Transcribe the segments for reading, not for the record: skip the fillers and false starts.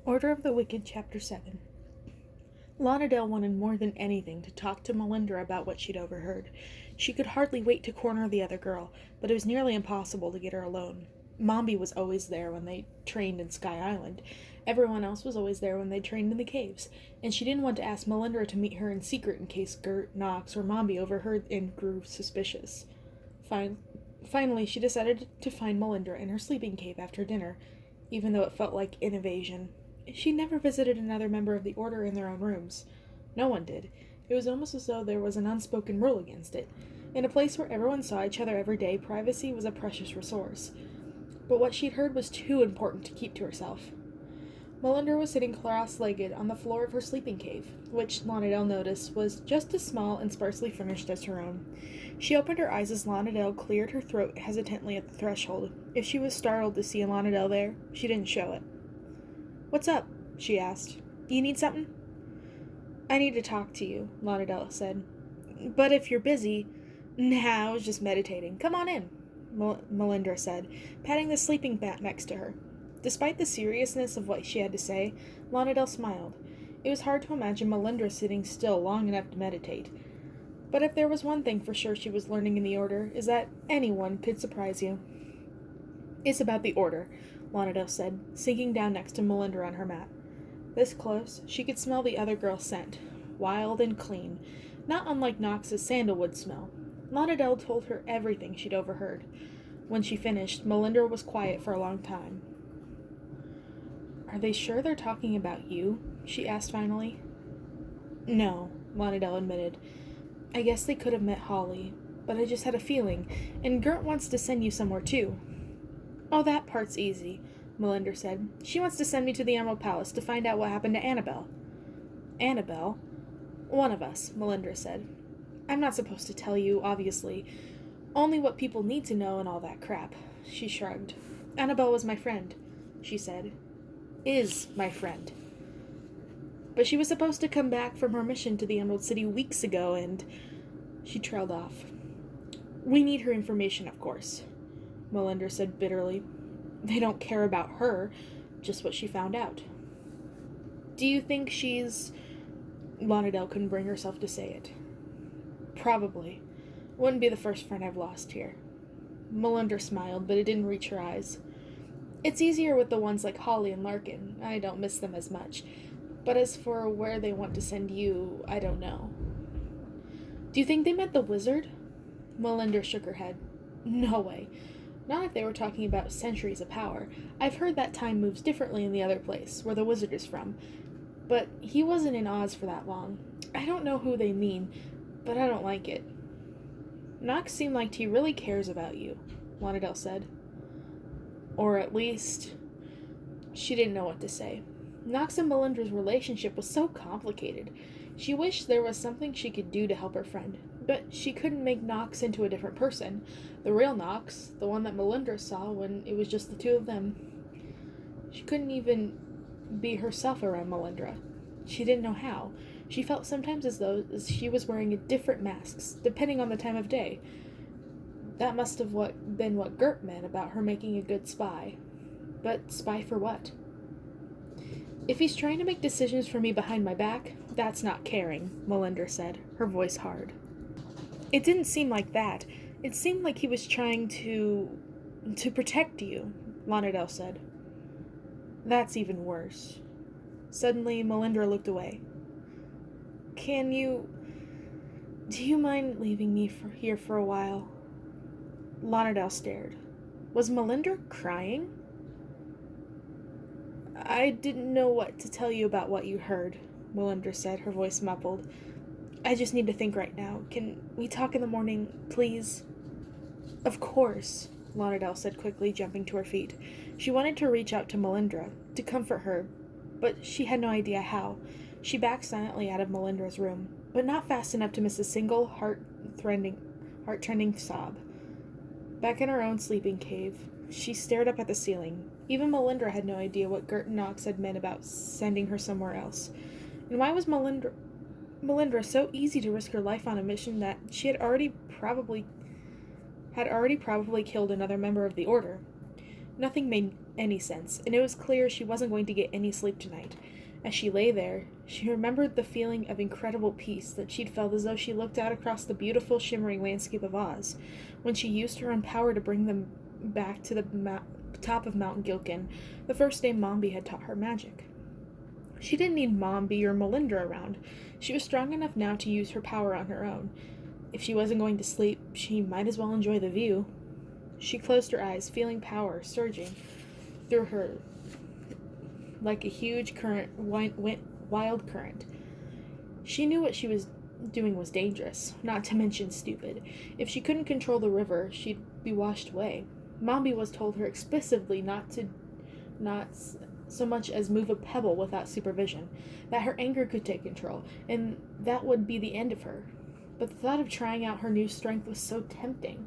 Order of the Wicked, Chapter 7. Lana Dale wanted more than anything to talk to Melinda about what she'd overheard. She could hardly wait to corner the other girl, but it was nearly impossible to get her alone. Mombi was always there when they trained in Sky Island. Everyone else was always there when they trained in the caves, and she didn't want to ask Melinda to meet her in secret in case Gert, Knox, or Mombi overheard and grew suspicious. Finally, she decided to find Melinda in her sleeping cave after dinner, even though it felt like an invasion. She never visited another member of the Order in their own rooms. No one did. It was almost as though there was an unspoken rule against it. In a place where everyone saw each other every day, privacy was a precious resource. But what she'd heard was too important to keep to herself. Melinda was sitting cross-legged on the floor of her sleeping cave, which Lana Dale noticed was just as small and sparsely furnished as her own. She opened her eyes as Lana Dale cleared her throat hesitantly at the threshold. If she was startled to see Lana Dale there, she didn't show it. "What's up?" she asked. "You need something?" "I need to talk to you," Lana Dale said. "But if you're busy—" "Nah, I was just meditating. Come on in," Melinda said, patting the sleeping mat next to her. Despite the seriousness of what she had to say, Lana Dale smiled. It was hard to imagine Melinda sitting still long enough to meditate. But if there was one thing for sure she was learning in the Order, is that anyone could surprise you. "It's about the Order," Lana Dale said, sinking down next to Melinda on her mat. This close, she could smell the other girl's scent, wild and clean, not unlike Knox's sandalwood smell. Lana Dale told her everything she'd overheard. When she finished, Melinda was quiet for a long time. "Are they sure they're talking about you?" she asked finally. "No," Lana Dale admitted. "I guess they could have met Holly, but I just had a feeling, and Gert wants to send you somewhere too." "Oh, that part's easy," Melinda said. "She wants to send me to the Emerald Palace to find out what happened to Annabelle." "Annabelle?" "One of us," Melinda said. "I'm not supposed to tell you, obviously. Only what people need to know and all that crap." She shrugged. "Annabelle was my friend," she said. "Is my friend. But she was supposed to come back from her mission to the Emerald City weeks ago, and—" She trailed off. "We need her information, of course," Melinda said bitterly. "They don't care about her, just what she found out." "Do you think she's—" Lana Dale couldn't bring herself to say it. "Probably. Wouldn't be the first friend I've lost here." Melinda smiled, but it didn't reach her eyes. "It's easier with the ones like Holly and Larkin. I don't miss them as much. But as for where they want to send you, I don't know." "Do you think they meant the wizard?" Melinda shook her head. "No way. Not if they were talking about centuries of power. I've heard that time moves differently in the other place, where the wizard is from. But he wasn't in Oz for that long. I don't know who they mean, but I don't like it." "Knox seemed like he really cares about you," Lana Dale said. "Or at least—" She didn't know what to say. Knox and Melinda's relationship was so complicated. She wished there was something she could do to help her friend, but she couldn't make Knox into a different person. The real Knox, the one that Melinda saw when it was just the two of them. She couldn't even be herself around Melinda. She didn't know how. She felt sometimes as though she was wearing different masks, depending on the time of day. That must have been what Gert meant about her making a good spy. But spy for what? "If he's trying to make decisions for me behind my back, that's not caring," Melinda said, her voice hard. "It didn't seem like that. It seemed like he was trying to protect you," Lana Dale said. "That's even worse." Suddenly, Melinda looked away. Do you mind leaving me here for a while?" Lana Dale stared. Was Melinda crying? "I didn't know what to tell you about what you heard," Melinda said, her voice muffled. "I just need to think right now. Can we talk in the morning, please?" "Of course," Lana Dale said quickly, jumping to her feet. She wanted to reach out to Melinda, to comfort her, but she had no idea how. She backed silently out of Melinda's room, but not fast enough to miss a single heart-rending sob. Back in her own sleeping cave, she stared up at the ceiling. Even Melinda had no idea what Gert and Knox had meant about sending her somewhere else. And why was Melinda so easy to risk her life on a mission that she had already probably killed another member of the Order? Nothing made any sense, and it was clear she wasn't going to get any sleep tonight. As she lay there, she remembered the feeling of incredible peace that she'd felt as though she looked out across the beautiful, shimmering landscape of Oz, when she used her own power to bring them back to the top of Mount Gilkin, the first day Mombi had taught her magic. She didn't need Mombi or Melinda around. She was strong enough now to use her power on her own. If she wasn't going to sleep, she might as well enjoy the view. She closed her eyes, feeling power surging through her like a huge wild current. She knew what she was doing was dangerous, not to mention stupid. If she couldn't control the river, she'd be washed away. Mombi was told her explicitly not so much as move a pebble without supervision, that her anger could take control, and that would be the end of her. But the thought of trying out her new strength was so tempting.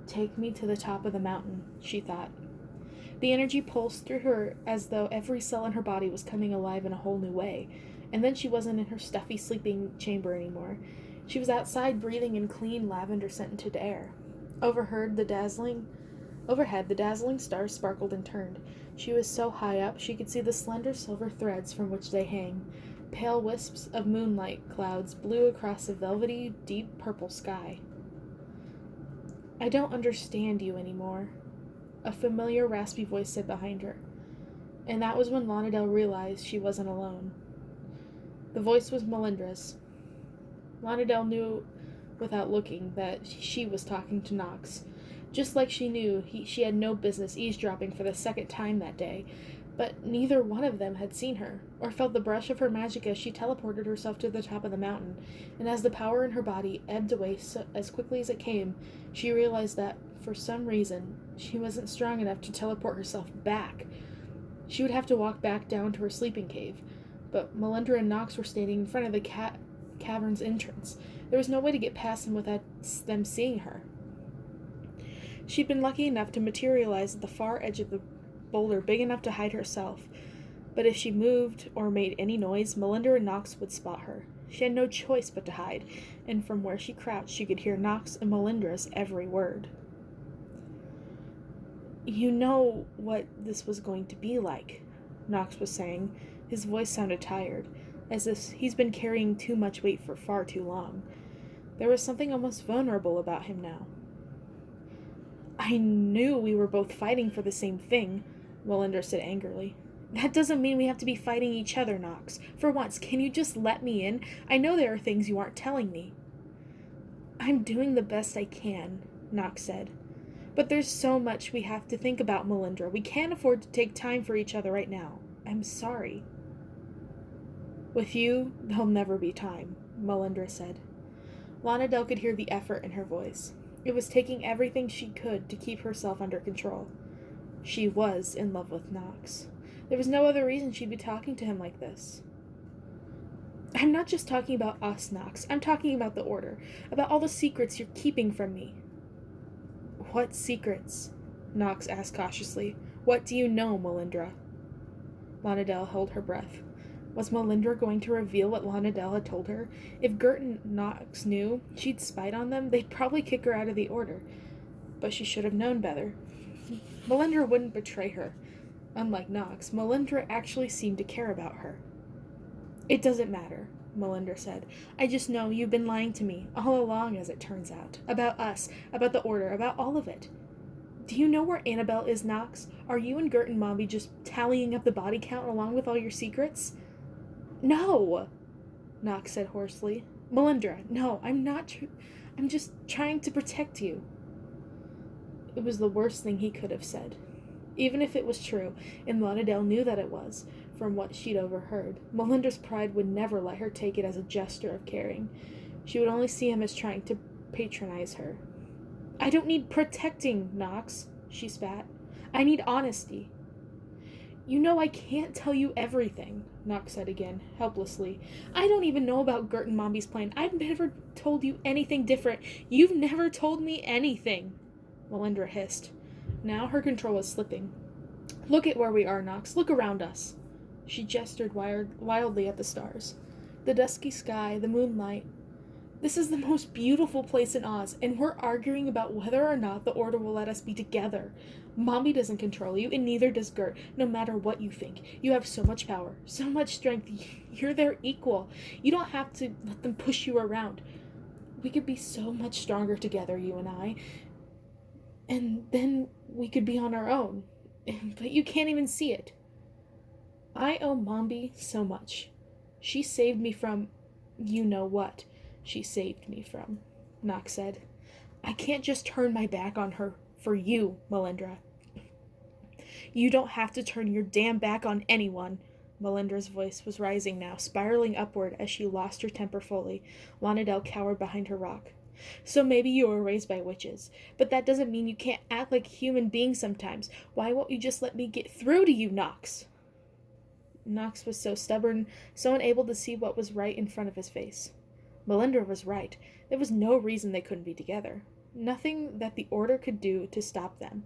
Take me to the top of the mountain, she thought. The energy pulsed through her as though every cell in her body was coming alive in a whole new way, and then she wasn't in her stuffy sleeping chamber anymore. She was outside breathing in clean, lavender-scented air. Overhead, the dazzling stars sparkled and turned. She was so high up she could see the slender silver threads from which they hang. Pale wisps of moonlight clouds blew across a velvety, deep purple sky. I don't understand you anymore, a familiar, raspy voice said behind her. And that was when Lonadel realized she wasn't alone. The voice was Melindra's. Lonadel knew without looking that she was talking to Nox. Just like she knew she had no business eavesdropping for the second time that day, but neither one of them had seen her, or felt the brush of her magic as she teleported herself to the top of the mountain, and as the power in her body ebbed away as quickly as it came, she realized that, for some reason, she wasn't strong enough to teleport herself back. She would have to walk back down to her sleeping cave, but Melinda and Nox were standing in front of the cavern's entrance. There was no way to get past them without them seeing her. She'd been lucky enough to materialize at the far edge of the boulder big enough to hide herself, but if she moved or made any noise, Melinda and Nox would spot her. She had no choice but to hide, and from where she crouched she could hear Nox and Melindra's every word. You know what this was going to be like, Nox was saying. His voice sounded tired, as if he's been carrying too much weight for far too long. There was something almost vulnerable about him now. I knew we were both fighting for the same thing, Melinda said angrily. That doesn't mean we have to be fighting each other, Nox. For once, can you just let me in? I know there are things you aren't telling me. I'm doing the best I can, Nox said. But there's so much we have to think about, Melinda. We can't afford to take time for each other right now. I'm sorry. With you, there'll never be time, Melinda said. Lonadel could hear the effort in her voice. It was taking everything she could to keep herself under control. She was in love with Nox. There was no other reason she'd be talking to him like this. I'm not just talking about us, Nox. I'm talking about the Order. About all the secrets you're keeping from me. What secrets? Nox asked cautiously. What do you know, Melinda? Lonadel held her breath. Was Melinda going to reveal what Lonadel had told her? If Gert and Nox knew she'd spied on them, they'd probably kick her out of the Order. But she should have known better. Melinda wouldn't betray her. Unlike Nox, Melinda actually seemed to care about her. It doesn't matter, Melinda said. I just know you've been lying to me, all along as it turns out. About us, about the Order, about all of it. Do you know where Annabelle is, Nox? Are you and Gert and Mombi just tallying up the body count along with all your secrets? No, Nox said hoarsely. Melinda, no, I'm not. I'm just trying to protect you. It was the worst thing he could have said. Even if it was true, and Lonadel knew that it was, from what she'd overheard, Melinda's pride would never let her take it as a gesture of caring. She would only see him as trying to patronize her. I don't need protecting, Nox, she spat. I need honesty. You know I can't tell you everything, Nox said again, helplessly. I don't even know about Gert and Mombi's plan. I've never told you anything different. You've never told me anything, Melinda hissed. Now her control was slipping. Look at where we are, Nox. Look around us. She gestured wildly at the stars. The dusky sky, the moonlight. This is the most beautiful place in Oz, and we're arguing about whether or not the Order will let us be together. Mommy doesn't control you, and neither does Gert, no matter what you think. You have so much power, so much strength. You're their equal. You don't have to let them push you around. We could be so much stronger together, you and I, and then we could be on our own. But you can't even see it. I owe Mombi so much. She saved me from you know what she saved me from, Nox said. I can't just turn my back on her for you, Melindra. You don't have to turn your damn back on anyone. Melindra's voice was rising now, spiraling upward as she lost her temper fully. Lonadel cowered behind her rock. So maybe you were raised by witches, but that doesn't mean you can't act like a human being sometimes. Why won't you just let me get through to you, Nox? Nox was so stubborn, so unable to see what was right in front of his face. Melindra was right. There was no reason they couldn't be together. Nothing that the Order could do to stop them.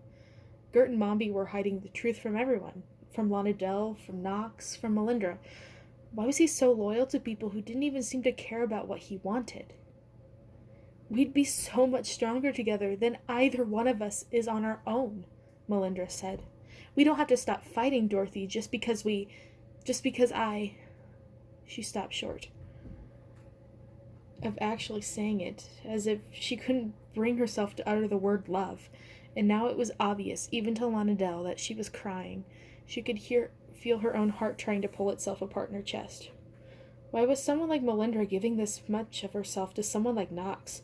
Gert and Mombi were hiding the truth from everyone. From Lonadel, from Nox, from Melindra. Why was he so loyal to people who didn't even seem to care about what he wanted? We'd be so much stronger together than either one of us is on our own, Melindra said. We don't have to stop fighting, Dorothy, just because I... She stopped short of actually saying it, as if she couldn't bring herself to utter the word love. And now it was obvious, even to Lonadel, that she was crying. She could feel her own heart trying to pull itself apart in her chest. Why was someone like Melindra giving this much of herself to someone like Nox?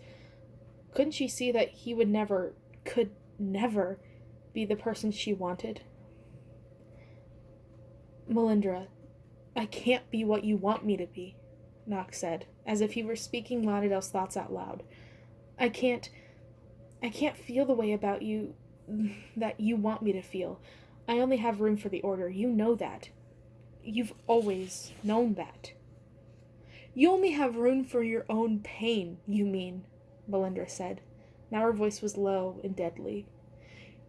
Couldn't she see that he could never be the person she wanted? Melindra, I can't be what you want me to be, Nox said, as if he were speaking Lonadel's thoughts out loud. I can't feel the way about you that you want me to feel. I only have room for the Order. You know that. You've always known that. You only have room for your own pain, you mean, Melindra said. Now her voice was low and deadly.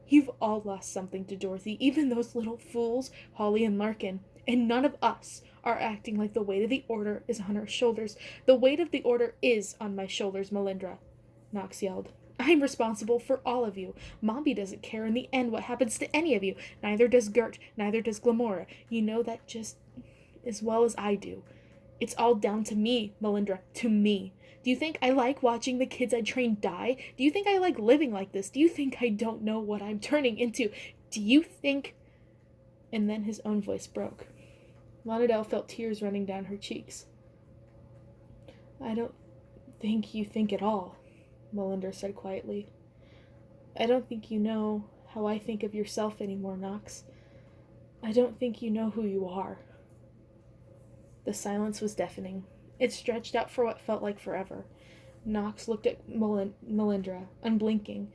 You've all lost something to Dorothy, even those little fools, Holly and Larkin, and none of us are acting like the weight of the Order is on our shoulders. The weight of the Order is on my shoulders, Melindra, Nox yelled. I'm responsible for all of you. Mombi doesn't care in the end what happens to any of you. Neither does Gert. Neither does Glamora. You know that just as well as I do. It's all down to me, Melindra. To me. Do you think I like watching the kids I train die? Do you think I like living like this? Do you think I don't know what I'm turning into? Do you think... And then his own voice broke. Lonadel felt tears running down her cheeks. I don't think you think at all, Melindra said quietly. I don't think you know how I think of yourself anymore, Nox. I don't think you know who you are. The silence was deafening. It stretched out for what felt like forever. Nox looked at Melindra, unblinking,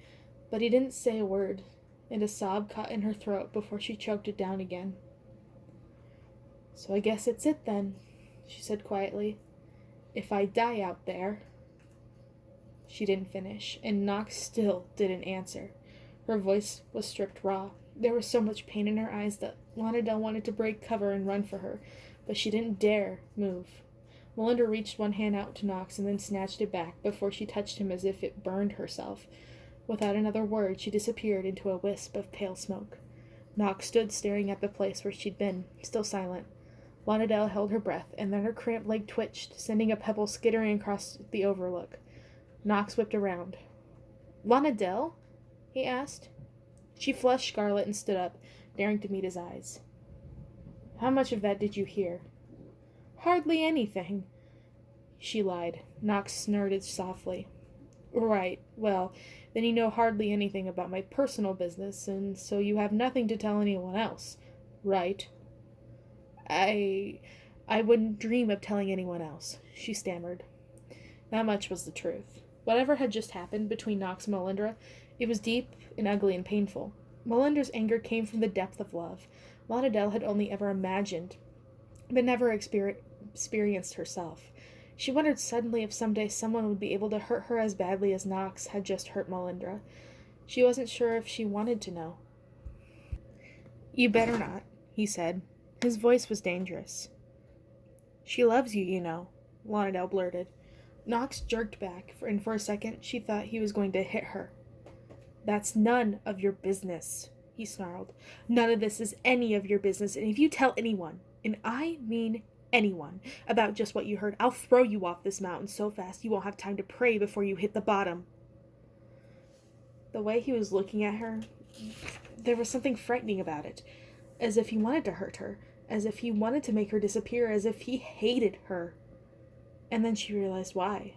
but he didn't say a word, and a sob caught in her throat before she choked it down again. So I guess it's it then, she said quietly. If I die out there... She didn't finish, and Nox still didn't answer. Her voice was stripped raw. There was so much pain in her eyes that Lonadel wanted to break cover and run for her, but she didn't dare move. Melindra reached one hand out to Nox and then snatched it back before she touched him as if it burned herself. Without another word, she disappeared into a wisp of pale smoke. Nox stood staring at the place where she'd been, still silent. Lonadel held her breath, and then her cramped leg twitched, sending a pebble skittering across the overlook. Nox whipped around. Lonadel? He asked. She flushed scarlet and stood up, daring to meet his eyes. How much of that did you hear? Hardly anything. She lied. Nox snorted softly. Right. Well, then you know hardly anything about my personal business, and so you have nothing to tell anyone else. Right? I wouldn't dream of telling anyone else, she stammered. That much was the truth. Whatever had just happened between Nox and Melindra, it was deep and ugly and painful. Melindra's anger came from the depth of love. Lonadel had only ever imagined, but never experienced herself. She wondered suddenly if someday someone would be able to hurt her as badly as Nox had just hurt Melindra. She wasn't sure if she wanted to know. You better not, he said. His voice was dangerous. She loves you, you know, Lonadel blurted. Knox jerked back, and for a second she thought he was going to hit her. "That's none of your business," he snarled. "None of this is any of your business, and if you tell anyone, and I mean anyone, about just what you heard, I'll throw you off this mountain so fast you won't have time to pray before you hit the bottom." The way he was looking at her, there was something frightening about it, as if he wanted to hurt her, as if he wanted to make her disappear, as if he hated her. And then she realized why.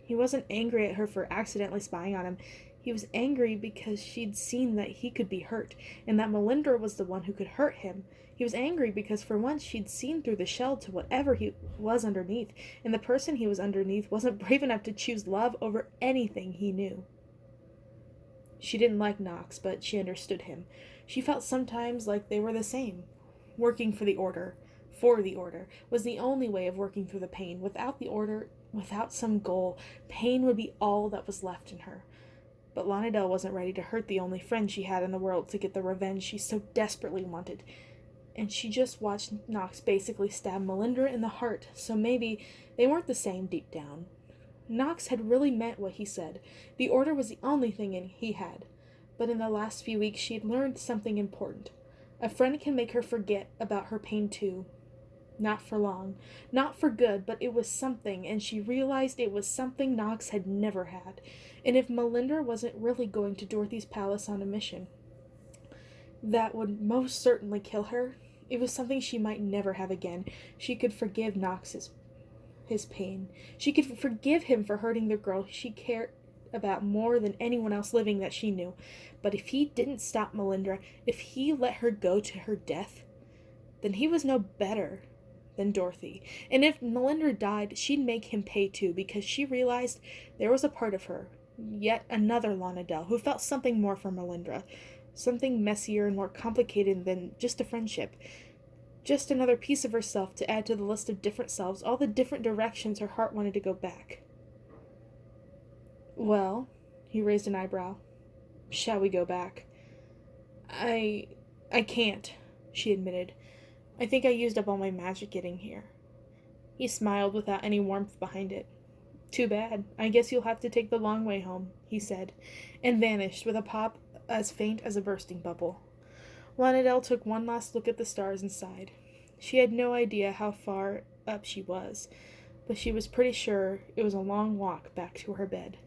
He wasn't angry at her for accidentally spying on him. He was angry because she'd seen that he could be hurt, and that Melinda was the one who could hurt him. He was angry because for once she'd seen through the shell to whatever he was underneath, and the person he was underneath wasn't brave enough to choose love over anything he knew. She didn't like Knox, but she understood him. She felt sometimes like they were the same. Working for the Order, was the only way of working through the pain. Without the Order, without some goal, pain would be all that was left in her. But Lana Del wasn't ready to hurt the only friend she had in the world to get the revenge she so desperately wanted. And she just watched Knox basically stab Melinda in the heart, so maybe they weren't the same deep down. Knox had really meant what he said. The Order was the only thing he had. But in the last few weeks she had learned something important. A friend can make her forget about her pain too. Not for long. Not for good, but it was something, and she realized it was something Knox had never had. And if Melinda wasn't really going to Dorothy's palace on a mission that would most certainly kill her, it was something she might never have again. She could forgive Knox's his pain. She could forgive him for hurting the girl she cared about more than anyone else living that she knew. But if he didn't stop Melinda, if he let her go to her death, then he was no better than Dorothy. And if Melinda died, she'd make him pay too, because she realized there was a part of her, yet another Lana Del, who felt something more for Melinda, something messier and more complicated than just a friendship. Just another piece of herself to add to the list of different selves, all the different directions her heart wanted to go back. "Well," he raised an eyebrow, "shall we go back?" I can't," she admitted. "I think I used up all my magic getting here." He smiled without any warmth behind it. "Too bad. I guess you'll have to take the long way home," he said, and vanished with a pop as faint as a bursting bubble. Lana Del took one last look at the stars and sighed. She had no idea how far up she was, but she was pretty sure it was a long walk back to her bed.